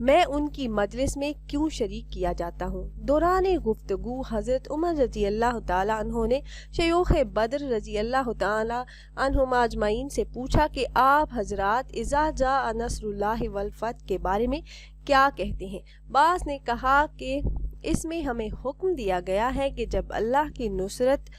میں ان کی مجلس میں کیوں شریک کیا جاتا ہوں؟ دوران گفتگو حضرت عمر رضی اللہ تعالیٰ عنہ نے شیوخ بدر رضی اللہ تعالیٰ عنہم اجمعین سے پوچھا کہ آپ حضرات اذا جاء نصر اللہ والفتح کے بارے میں کیا کہتے ہیں؟ بعض نے کہا کہ اس میں ہمیں حکم دیا گیا ہے کہ جب اللہ کی نصرت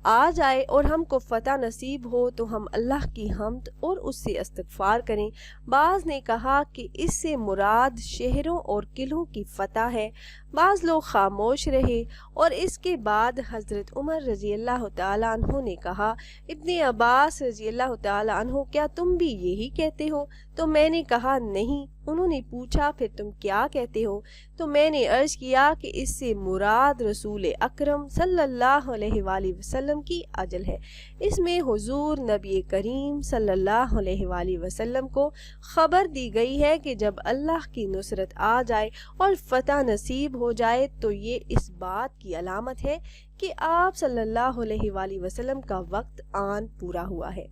آ جائے اور ہم کو فتح نصیب ہو تو ہم اللہ کی حمد اور اس سے استغفار کریں۔ بعض نے کہا کہ اس سے مراد شہروں اور قلعوں کی فتح ہے۔ بعض لوگ خاموش رہے اور اس کے بعد حضرت عمر رضی اللہ تعالیٰ عنہ نے کہا، ابن عباس رضی اللہ تعالیٰ عنہ کیا تم بھی یہی کہتے ہو؟ تو میں نے کہا نہیں۔ انہوں نے پوچھا پھر تم کیا کہتے ہو؟ تو میں نے عرض کیا کہ اس سے مراد رسول اکرم صلی اللہ علیہ وآلہ وسلم کی اجل ہے۔ اس میں حضور نبی کریم صلی اللہ علیہ وآلہ وسلم کو خبر دی گئی ہے کہ جب اللہ کی نصرت آ جائے اور فتح نصیب ہو جائے تو یہ اس بات کی علامت ہے کہ آپ صلی اللہ علیہ وآلہ وسلم کا وقت آن پورا ہوا ہے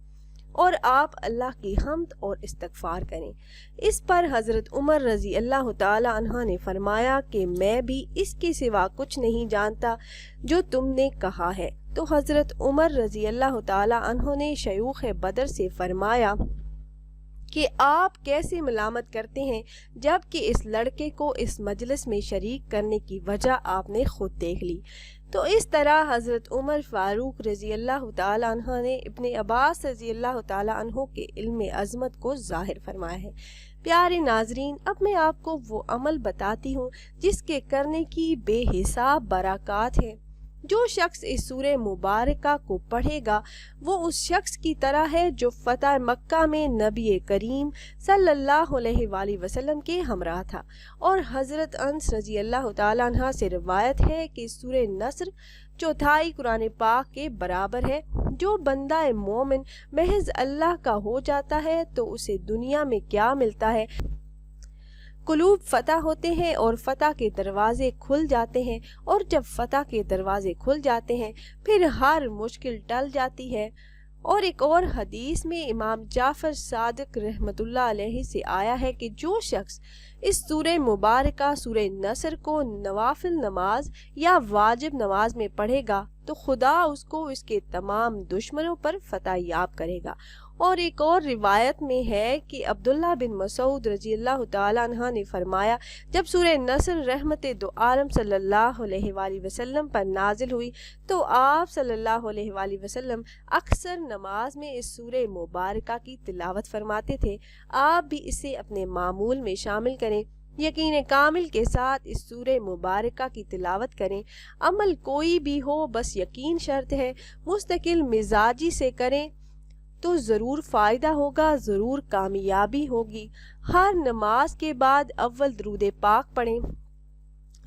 اور آپ اللہ کی حمد اور استغفار کریں۔ اس پر حضرت عمر رضی اللہ تعالی عنہ نے فرمایا کہ میں بھی اس کے سوا کچھ نہیں جانتا جو تم نے کہا ہے۔ تو حضرت عمر رضی اللہ تعالی عنہ نے شیوخ بدر سے فرمایا کہ آپ کیسے ملامت کرتے ہیں جبکہ اس لڑکے کو اس مجلس میں شریک کرنے کی وجہ آپ نے خود دیکھ لی۔ تو اس طرح حضرت عمر فاروق رضی اللہ تعالی عنہ نے ابن عباس رضی اللہ تعالی عنہ کے علم عظمت کو ظاہر فرمایا ہے۔ پیارے ناظرین، اب میں آپ کو وہ عمل بتاتی ہوں جس کے کرنے کی بے حساب برکات ہے۔ جو شخص اس سورہ مبارکہ کو پڑھے گا وہ اس شخص کی طرح ہے جو فتح مکہ میں نبی کریم صلی اللہ علیہ وآلہ وسلم کے ہمراہ تھا۔ اور حضرت انس رضی اللہ تعالیٰ عنہ سے روایت ہے کہ سورہ نصر چوتھائی قرآن پاک کے برابر ہے۔ جو بندہ مومن محض اللہ کا ہو جاتا ہے تو اسے دنیا میں کیا ملتا ہے؟ قلوب فتح ہوتے ہیں اور فتح کے دروازے کھل جاتے ہیں، اور جب فتح کے دروازے کھل جاتے ہیں پھر ہر مشکل ٹل جاتی ہے۔ اور ایک اور حدیث میں امام جعفر صادق رحمۃ اللہ علیہ سے آیا ہے کہ جو شخص اس سورہ مبارکہ سورہ نصر کو نوافل نماز یا واجب نماز میں پڑھے گا تو خدا اس کو اس کے تمام دشمنوں پر فتح یاب کرے گا۔ اور ایک اور روایت میں ہے کہ عبداللہ بن مسعود رضی اللہ تعالیٰ عنہ نے فرمایا، جب سورہ نصر رحمت دو عالم صلی اللہ علیہ وآلہ وسلم پر نازل ہوئی تو آپ صلی اللہ علیہ وآلہ وسلم اکثر نماز میں اس سورہ مبارکہ کی تلاوت فرماتے تھے۔ آپ بھی اسے اپنے معمول میں شامل کریں، یقین کامل کے ساتھ اس سورہ مبارکہ کی تلاوت کریں۔ عمل کوئی بھی ہو بس یقین شرط ہے، مستقل مزاجی سے کریں تو ضرور فائدہ ہوگا، ضرور کامیابی ہوگی۔ ہر نماز کے بعد اول درود پاک پڑھیں۔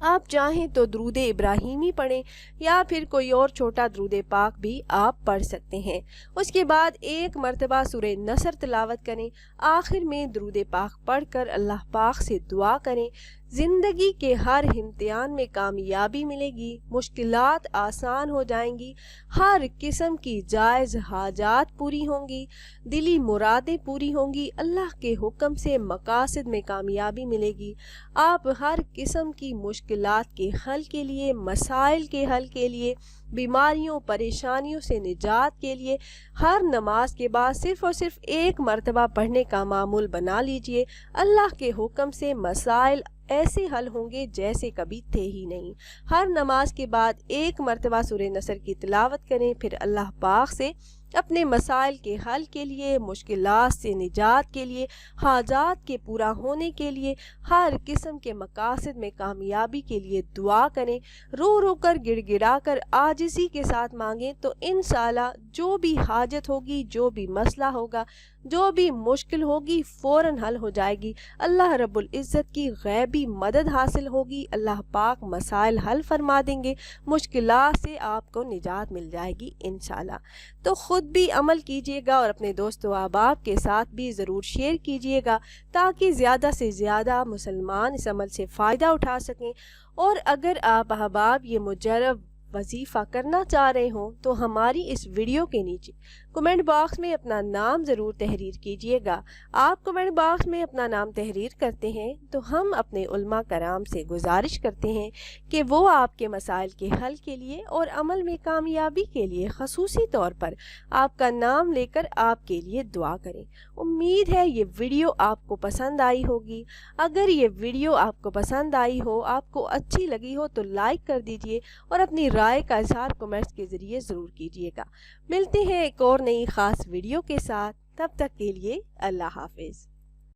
آپ چاہیں تو درود ابراہیمی پڑھیں یا پھر کوئی اور چھوٹا درود پاک بھی آپ پڑھ سکتے ہیں۔ اس کے بعد ایک مرتبہ سورہ نصر تلاوت کریں۔ آخر میں درود پاک پڑھ کر اللہ پاک سے دعا کریں۔ زندگی کے ہر امتحان میں کامیابی ملے گی، مشکلات آسان ہو جائیں گی، ہر قسم کی جائز حاجات پوری ہوں گی، دلی مرادیں پوری ہوں گی، اللہ کے حکم سے مقاصد میں کامیابی ملے گی۔ آپ ہر قسم کی مشکلات کے حل کے لیے، مسائل کے حل کے لیے، بیماریوں پریشانیوں سے نجات کے لیے ہر نماز کے بعد صرف اور صرف ایک مرتبہ پڑھنے کا معمول بنا لیجئے۔ اللہ کے حکم سے مسائل ایسے حل ہوں گے جیسے کبھی تھے ہی نہیں۔ ہر نماز کے بعد ایک مرتبہ سورہ نصر کی تلاوت کریں، پھر اللہ پاک سے اپنے مسائل کے حل کے لیے، مشکلات سے نجات کے لیے، حاجات کے پورا ہونے کے لیے، ہر قسم کے مقاصد میں کامیابی کے لیے دعا کریں۔ رو رو کر گڑ گڑا کر عاجزی کے ساتھ مانگیں تو انشاءاللہ جو بھی حاجت ہوگی، جو بھی مسئلہ ہوگا، جو بھی مشکل ہوگی فوراً حل ہو جائے گی۔ اللہ رب العزت کی غیبی مدد حاصل ہوگی، اللہ پاک مسائل حل فرما دیں گے، مشکلات سے آپ کو نجات مل جائے گی انشاءاللہ۔ تو خود بھی عمل کیجیے گا اور اپنے دوست و احباب کے ساتھ بھی ضرور شیئر کیجیے گا تاکہ زیادہ سے زیادہ مسلمان اس عمل سے فائدہ اٹھا سکیں۔ اور اگر آپ احباب یہ مجرب وظیفہ کرنا چاہ رہے ہوں تو ہماری اس ویڈیو کے نیچے کمنٹ باکس میں اپنا نام ضرور تحریر کیجئے گا۔ آپ کمنٹ باکس میں اپنا نام تحریر کرتے ہیں تو ہم اپنے علماء کرام سے گزارش کرتے ہیں کہ وہ آپ کے مسائل کے حل کے لیے اور عمل میں کامیابی کے لیے خصوصی طور پر آپ کا نام لے کر آپ کے لیے دعا کریں۔ امید ہے یہ ویڈیو آپ کو پسند آئی ہوگی۔ اگر یہ ویڈیو آپ کو پسند آئی ہو، آپ کو اچھی لگی ہو تو لائک کر دیجئے اور اپنی رائے کا اظہار کمنٹس کے ذریعے ضرور کیجئے گا۔ ملتے ہیں ایک اور نئی خاص ویڈیو کے ساتھ، تب تک کے لیے اللہ حافظ۔